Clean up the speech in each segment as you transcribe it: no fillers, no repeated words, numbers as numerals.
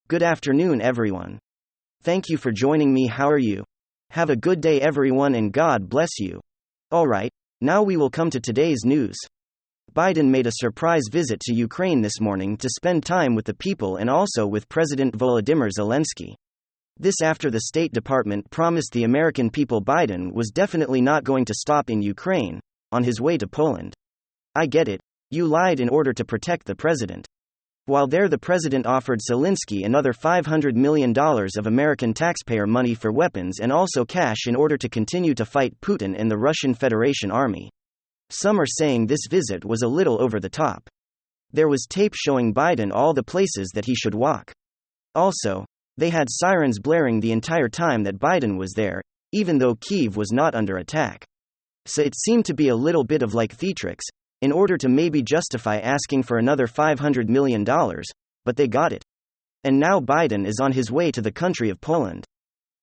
Good afternoon, everyone. Thank you for joining me. How are you? Have a good day, everyone, and God bless you. Alright, now we will come to today's news. Biden made a surprise visit to Ukraine this morning to spend time with the people and also with President Volodymyr Zelensky. This after the State Department promised the American people Biden was definitely not going to stop in Ukraine, on his way to Poland. I get it, you lied in order to protect the president. While there, the president offered Zelensky another $500 million of American taxpayer money for weapons and also cash in order to continue to fight Putin and the Russian Federation army. Some are saying this visit was a little over the top. There was tape showing Biden all the places that he should walk. Also, they had sirens blaring the entire time that Biden was there, even though Kyiv was not under attack. So it seemed to be a little bit of like theatrics, in order to maybe justify asking for another $500 million, but they got it. And now Biden is on his way to the country of Poland.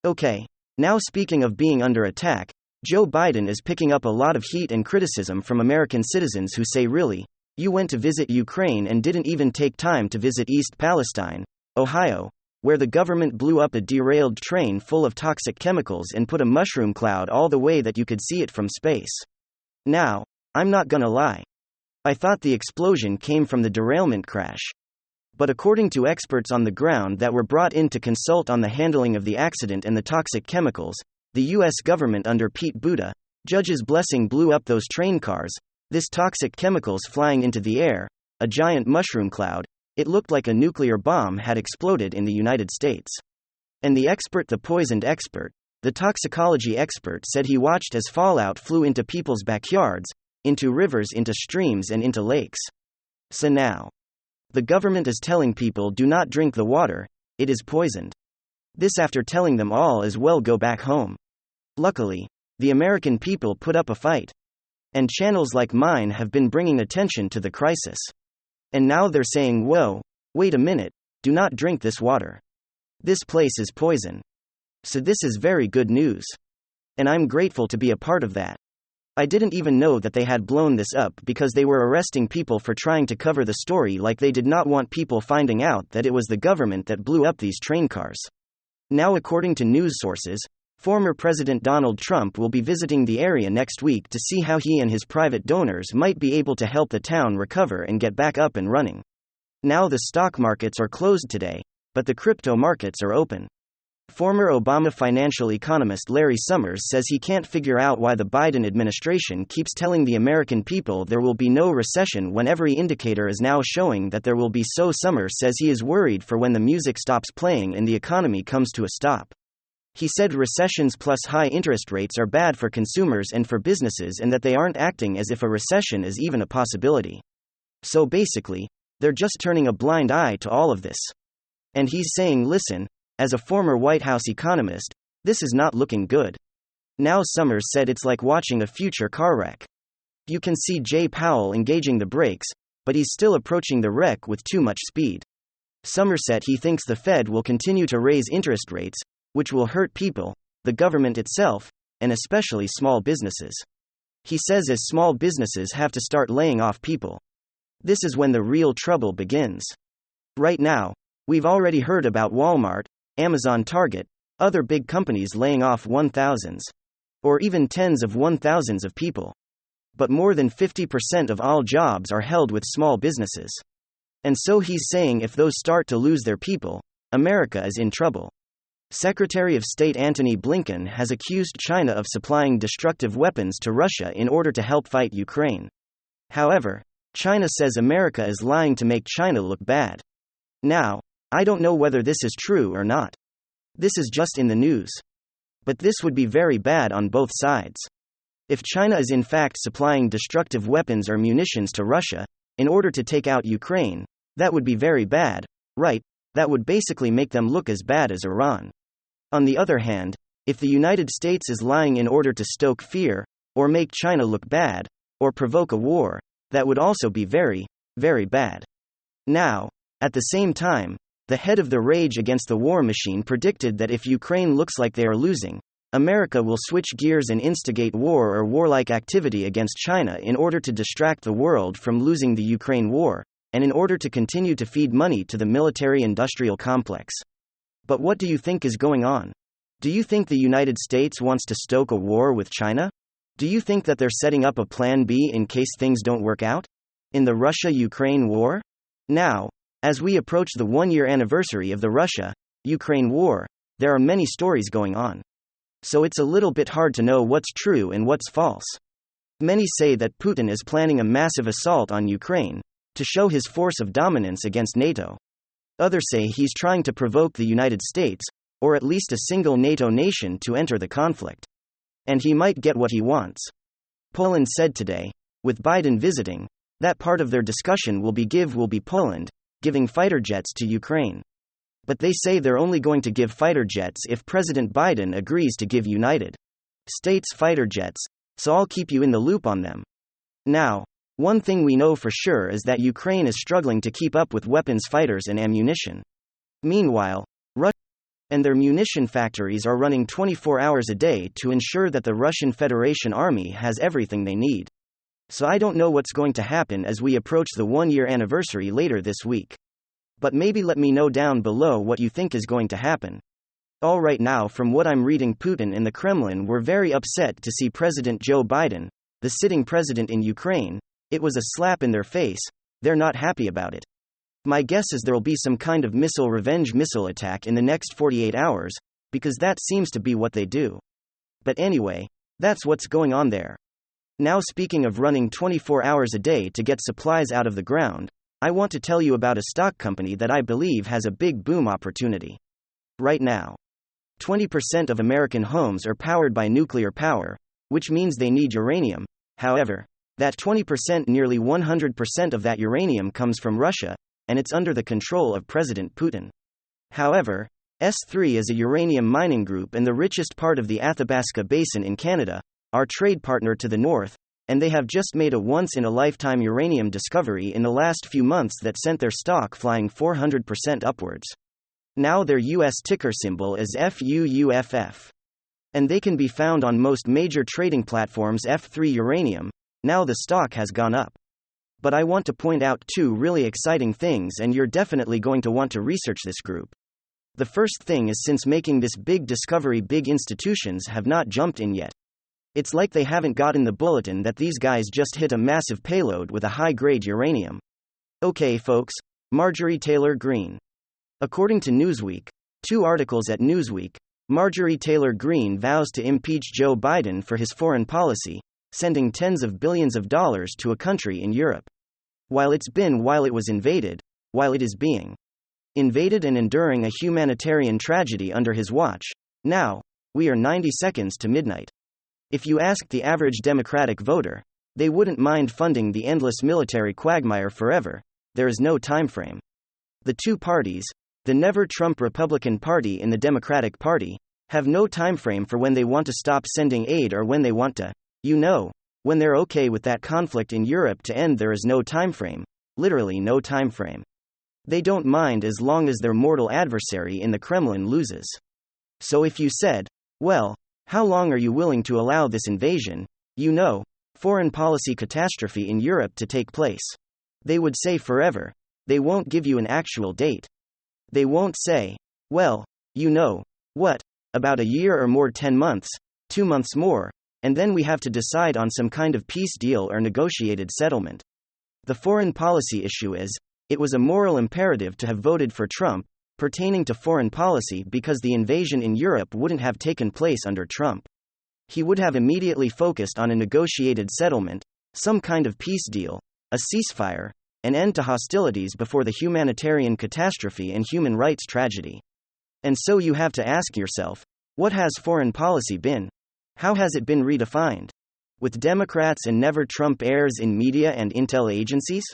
Okay, now speaking of being under attack, Joe Biden is picking up a lot of heat and criticism from American citizens who say, really, you went to visit Ukraine and didn't even take time to visit East Palestine, Ohio, where the government blew up a derailed train full of toxic chemicals and put a mushroom cloud all the way that you could see it from space. Now, I'm not gonna lie. I thought the explosion came from the derailment crash. But according to experts on the ground that were brought in to consult on the handling of the accident and the toxic chemicals, the U.S. government under Pete Buttigieg, judge's blessing, blew up those train cars, this toxic chemicals flying into the air, a giant mushroom cloud. It looked like a nuclear bomb had exploded in the United States. And the poisoned expert, the toxicology expert, said he watched as fallout flew into people's backyards, into rivers, into streams, and into lakes. So now, the government is telling people do not drink the water, it is poisoned. This after telling them all as well go back home. Luckily, the American people put up a fight. And channels like mine have been bringing attention to the crisis. And now they're saying, whoa, wait a minute, do not drink this water. This place is poison. So this is very good news. And I'm grateful to be a part of that. I didn't even know that they had blown this up because they were arresting people for trying to cover the story, like they did not want people finding out that it was the government that blew up these train cars. Now, according to news sources, former President Donald Trump will be visiting the area next week to see how he and his private donors might be able to help the town recover and get back up and running. Now the stock markets are closed today, but the crypto markets are open. Former Obama financial economist Larry Summers says he can't figure out why the Biden administration keeps telling the American people there will be no recession when every indicator is now showing that there will be. So Summers says he is worried for when the music stops playing and the economy comes to a stop. He said recessions plus high interest rates are bad for consumers and for businesses, and that they aren't acting as if a recession is even a possibility. So basically, they're just turning a blind eye to all of this. And he's saying, listen, as a former White House economist, this is not looking good. Now Summers said it's like watching a future car wreck. You can see Jay Powell engaging the brakes, but he's still approaching the wreck with too much speed. Summers said he thinks the Fed will continue to raise interest rates, which will hurt people, the government itself, and especially small businesses. He says as small businesses have to start laying off people, this is when the real trouble begins. Right now, we've already heard about Walmart, Amazon, Target, other big companies laying off 1,000s, or even tens of 1,000s of people. But more than 50% of all jobs are held with small businesses. And so he's saying if those start to lose their people, America is in trouble. Secretary of State Antony Blinken has accused China of supplying destructive weapons to Russia in order to help fight Ukraine. However, China says America is lying to make China look bad. Now, I don't know whether this is true or not. This is just in the news. But this would be very bad on both sides. If China is in fact supplying destructive weapons or munitions to Russia, in order to take out Ukraine, that would be very bad, right? That would basically make them look as bad as Iran. On the other hand, if the United States is lying in order to stoke fear, or make China look bad, or provoke a war, that would also be very, very bad. Now, at the same time, the head of the Rage Against the War machine predicted that if Ukraine looks like they are losing, America will switch gears and instigate war or warlike activity against China in order to distract the world from losing the Ukraine war, and in order to continue to feed money to the military-industrial complex. But what do you think is going on? Do you think the United States wants to stoke a war with China? Do you think that they're setting up a plan B in case things don't work out? In the Russia-Ukraine war? Now, as we approach the one-year anniversary of the Russia-Ukraine war, there are many stories going on. So it's a little bit hard to know what's true and what's false. Many say that Putin is planning a massive assault on Ukraine to show his force of dominance against NATO. Others say he's trying to provoke the United States, or at least a single NATO nation, to enter the conflict. And he might get what he wants. Poland said today, with Biden visiting, that part of their discussion will be Poland giving fighter jets to Ukraine. But they say they're only going to give fighter jets if President Biden agrees to give United States fighter jets, so I'll keep you in the loop on them. Now, one thing we know for sure is that Ukraine is struggling to keep up with weapons, fighters, and ammunition. Meanwhile, Russia and their munition factories are running 24 hours a day to ensure that the Russian Federation Army has everything they need. So I don't know what's going to happen as we approach the one-year anniversary later this week. But maybe let me know down below what you think is going to happen. All right, now from what I'm reading, Putin and the Kremlin were very upset to see President Joe Biden, the sitting president in Ukraine. It was a slap in their face. They're not happy about it. My guess is there'll be some kind of revenge missile attack in the next 48 hours, because that seems to be what they do. But anyway, that's what's going on there. Now, speaking of running 24 hours a day to get supplies out of the ground, I want to tell you about a stock company that I believe has a big boom opportunity. Right now, 20% of American homes are powered by nuclear power, which means they need uranium. However, that 20%, nearly 100% of that uranium comes from Russia, and it's under the control of President Putin. However, S3 is a uranium mining group and the richest part of the Athabasca Basin in Canada, our trade partner to the north, and they have just made a once-in-a-lifetime uranium discovery in the last few months that sent their stock flying 400% upwards. Now their US ticker symbol is FUUFF. And they can be found on most major trading platforms. F3 Uranium, now the stock has gone up. But I want to point out two really exciting things, and you're definitely going to want to research this group. The first thing is, since making this big discovery, big institutions have not jumped in yet. It's like they haven't gotten the bulletin that these guys just hit a massive payload with a high-grade uranium. Okay, folks, Marjorie Taylor Greene. According to Newsweek, two articles at Newsweek, Marjorie Taylor Greene vows to impeach Joe Biden for his foreign policy, sending tens of billions of dollars to a country in Europe. While it is being invaded and enduring a humanitarian tragedy under his watch. Now, we are 90 seconds to midnight. If you asked the average Democratic voter, they wouldn't mind funding the endless military quagmire forever. There is no time frame. The two parties, the never-Trump Republican Party and the Democratic Party, have no time frame for when they want to stop sending aid or when they want to, when they're okay with that conflict in Europe to end. There is no time frame, literally no time frame. They don't mind as long as their mortal adversary in the Kremlin loses. So if you said, well, how long are you willing to allow this invasion, foreign policy catastrophe in Europe to take place? They would say forever. They won't give you an actual date. They won't say, well, what, about a year or more, 10 months, 2 months more, and then we have to decide on some kind of peace deal or negotiated settlement. The foreign policy issue is, it was a moral imperative to have voted for Trump, pertaining to foreign policy, because the invasion in Europe wouldn't have taken place under Trump. He would have immediately focused on a negotiated settlement, some kind of peace deal, a ceasefire, an end to hostilities before the humanitarian catastrophe and human rights tragedy. And so you have to ask yourself, what has foreign policy been? How has it been redefined? With Democrats and never-Trump heirs in media and intel agencies?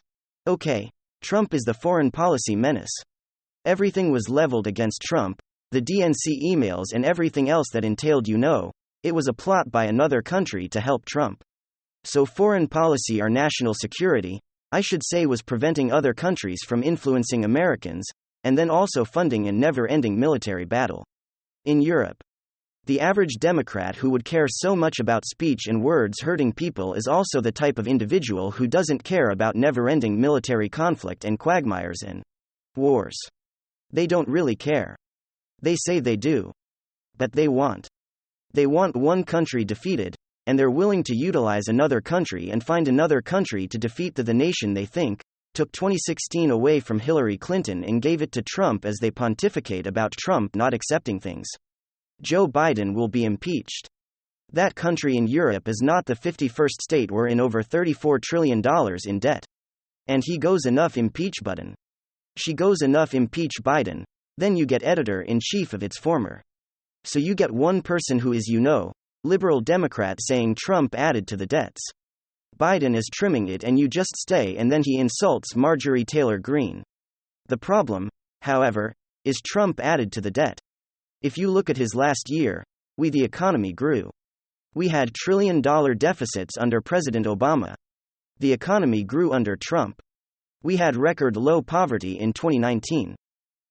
Okay, Trump is the foreign policy menace. Everything was leveled against Trump, the DNC emails and everything else that entailed, it was a plot by another country to help Trump. So foreign policy, or national security, I should say, was preventing other countries from influencing Americans, and then also funding a never-ending military battle in Europe. The average Democrat who would care so much about speech and words hurting people is also the type of individual who doesn't care about never-ending military conflict and quagmires and wars. They don't really care. They say they do. But they want. They want one country defeated, and they're willing to utilize another country and find another country to defeat the nation they think took 2016 away from Hillary Clinton and gave it to Trump as they pontificate about Trump not accepting things. Joe Biden will be impeached. That country in Europe is not the 51st state we're in over $34 trillion in debt. And he goes enough impeach Biden. She goes enough impeach Biden, then you get editor-in-chief of its former. So you get one person who is liberal Democrat saying Trump added to the debts. Biden is trimming it and you just stay and then he insults Marjorie Taylor Greene. The problem, however, is Trump added to the debt. If you look at his last year, the economy grew. We had trillion-dollar deficits under President Obama. The economy grew under Trump. We had record low poverty in 2019.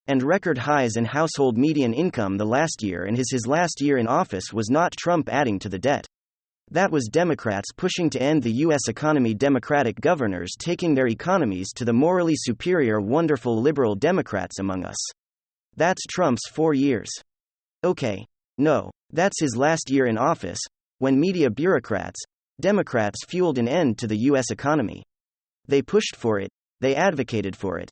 And record highs in household median income the last year, and his last year in office was not Trump adding to the debt. That was Democrats pushing to end the U.S. economy, Democratic governors taking their economies to the morally superior, wonderful liberal Democrats among us. That's Trump's 4 years. Okay. No, that's his last year in office, when media bureaucrats, Democrats fueled an end to the U.S. economy. They pushed for it, they advocated for it.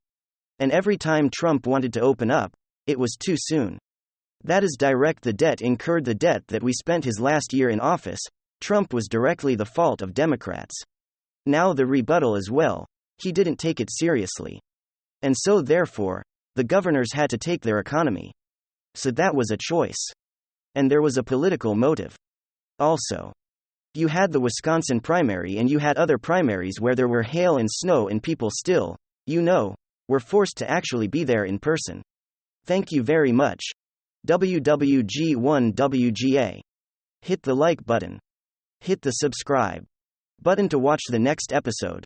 And every time Trump wanted to open up, it was too soon. That is direct. The debt incurred, the debt that we spent his last year in office, Trump was directly the fault of Democrats. Now the rebuttal as well, he didn't take it seriously. And so therefore, the governors had to take their economy. So that was a choice. And there was a political motive. Also, you had the Wisconsin primary and you had other primaries where there were hail and snow and people still, were forced to actually be there in person. Thank you very much. WWG1WGA. Hit the like button. Hit the subscribe button to watch the next episode.